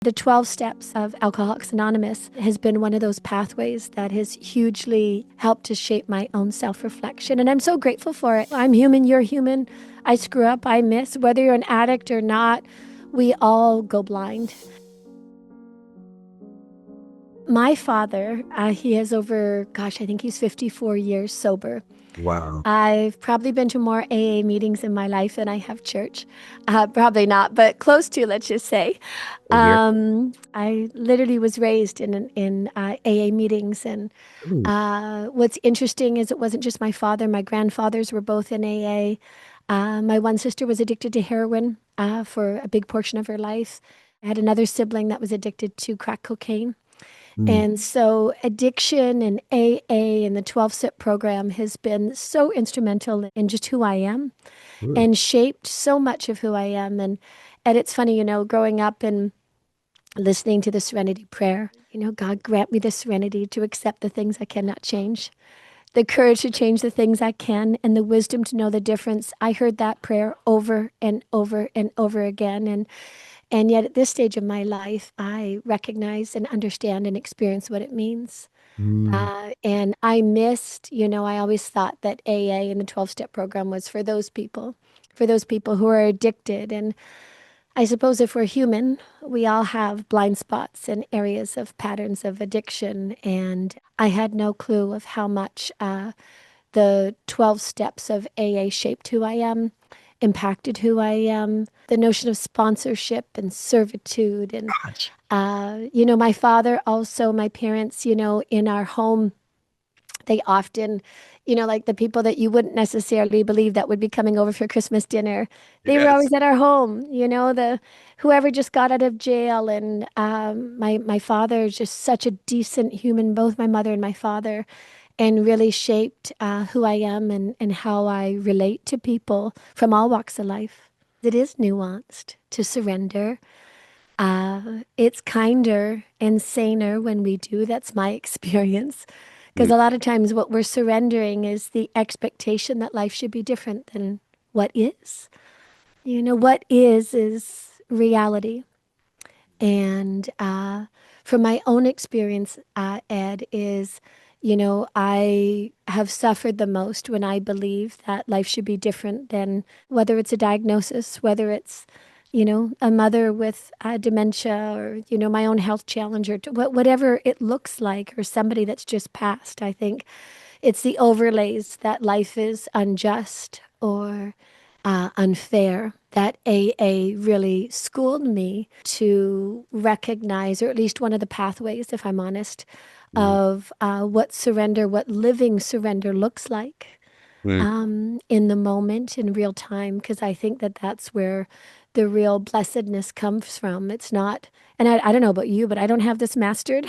The 12 steps of Alcoholics Anonymous has been one of those pathways that has hugely helped to shape my own self-reflection. And I'm so grateful for it. I'm human, you're human. I screw up, I miss. Whether you're an addict or not, we all go blind. My father, he has over, I think he's 54 years sober. Wow. I've probably been to more AA meetings in my life than I have church. Probably not, but close to, let's just say. Same here. I literally was raised in AA meetings, and Ooh, what's interesting is it wasn't just my father. My grandfathers were both in AA. My one sister was addicted to heroin for a big portion of her life. I had another sibling that was addicted to crack cocaine. mm, And so addiction and AA and the 12-step program has been so instrumental in just who I am ooh. and shaped so much of who I am. And it's funny, growing up and listening to the Serenity Prayer, God grant me the serenity to accept the things I cannot change, the courage to change the things I can, and the wisdom to know the difference. I heard that prayer over and over and over again. And yet, at this stage of my life, I recognize and understand and experience what it means. Mm, And I missed, I always thought that AA and the 12-step program was for those people who are addicted. And I suppose if we're human, we all have blind spots and areas of patterns of addiction. And I had no clue of how much the 12 steps of AA shaped who I am, impacted who I am, the notion of sponsorship and servitude. And, gosh. my father, also my parents, in our home, they often, like the people that you wouldn't necessarily believe that would be coming over for Christmas dinner, they were Yes. always at our home, the whoever just got out of jail. And my father is just such a decent human, both my mother and my father, and really shaped who I am and how I relate to people from all walks of life. It is nuanced to surrender. It's kinder and saner when we do. That's my experience. Because Mm, a lot of times what we're surrendering is the expectation that life should be different than what is. What is reality. And from my own experience, Ed, is, I have suffered the most when I believe that life should be different than whether it's a diagnosis, whether it's, a mother with dementia or, my own health challenge or whatever it looks like, or somebody that's just passed. I think it's the overlays that life is unjust or unfair that AA really schooled me to recognize, or at least one of the pathways, if I'm honest, mm, of what surrender, what living surrender looks like mm. in the moment, in real time, because I think that that's where the real blessedness comes from. It's not, and I don't know about you, but I don't have this mastered.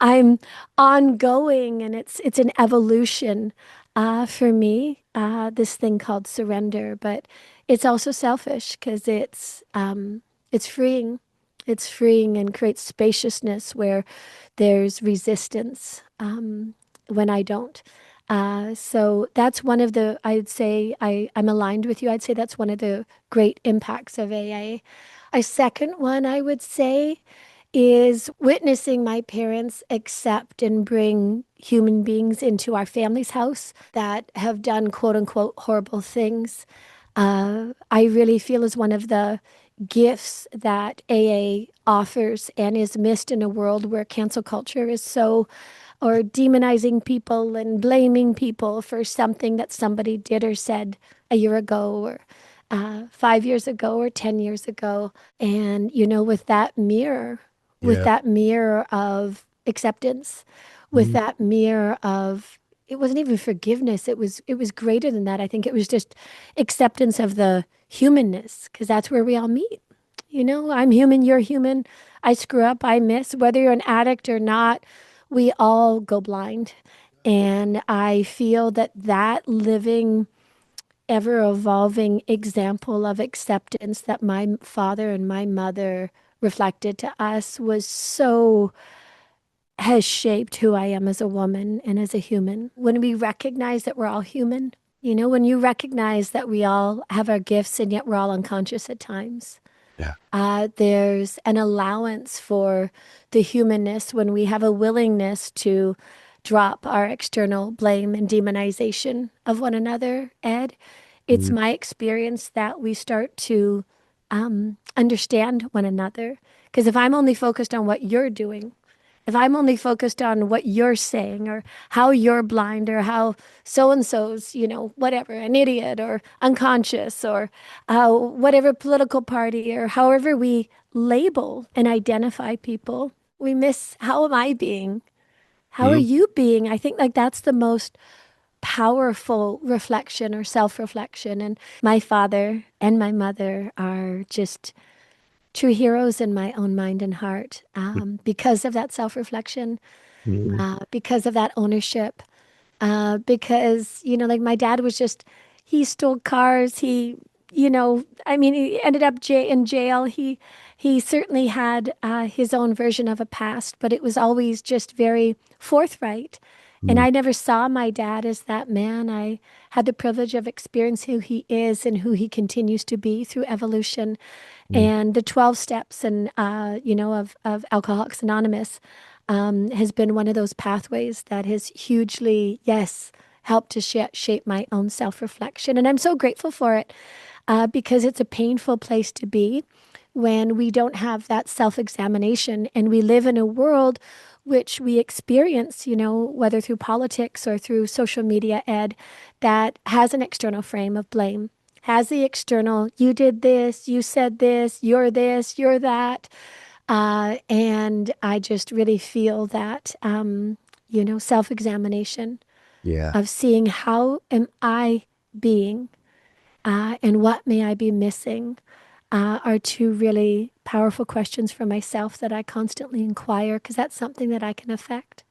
I'm ongoing, and it's an evolution for me. This thing called surrender, but it's also selfish because it's freeing. It's freeing and creates spaciousness where there's resistance when I don't. So that's one of the, I'd say, I'm aligned with you. I'd say that's one of the great impacts of AA. A second one, I would say, is witnessing my parents accept and bring human beings into our family's house that have done quote unquote horrible things. I really feel is one of the gifts that AA offers and is missed in a world where cancel culture is so, or demonizing people and blaming people for something that somebody did or said a year ago or 5 years ago or 10 years ago. And, with Yeah. that mirror of acceptance, with Mm, that mirror of, it wasn't even forgiveness. It was greater than that. I think it was just acceptance of the humanness, because that's where we all meet. I'm human, you're human. I screw up, I miss. Whether you're an addict or not, we all go blind. And I feel that that living, ever evolving example of acceptance that my father and my mother reflected to us has shaped who I am as a woman and as a human. When we recognize that we're all human, when you recognize that we all have our gifts and yet we're all unconscious at times. Yeah. There's an allowance for the humanness when we have a willingness to drop our external blame and demonization of one another, Ed. It's Mm, my experience that we start to understand one another. Because if I'm only focused on what you're doing, if I'm only focused on what you're saying or how you're blind or how so and so's, whatever, an idiot or unconscious or whatever political party or however we label and identify people, we miss how am I being? How are mm, you being? I think like that's the most powerful reflection or self reflection. And my father and my mother are just true heroes in my own mind and heart because of that self reflection, mm, because of that ownership, because, like my dad was just, he stole cars. I mean, he ended up in jail. He certainly had his own version of a past, but it was always just very forthright. And mm, I never saw my dad as that man. I had the privilege of experiencing who he is and who he continues to be through evolution mm. and the 12 steps and of Alcoholics Anonymous has been one of those pathways that has hugely, yes, helped to shape my own self-reflection. And I'm so grateful for it because it's a painful place to be when we don't have that self-examination and we live in a world which we experience, whether through politics or through social media, Ed, that has an external frame of blame, has the external, you did this, you said this, you're that. And I just really feel that, self examination Yeah. of seeing how am I being and what may I be missing are two really powerful questions for myself that I constantly inquire because that's something that I can affect.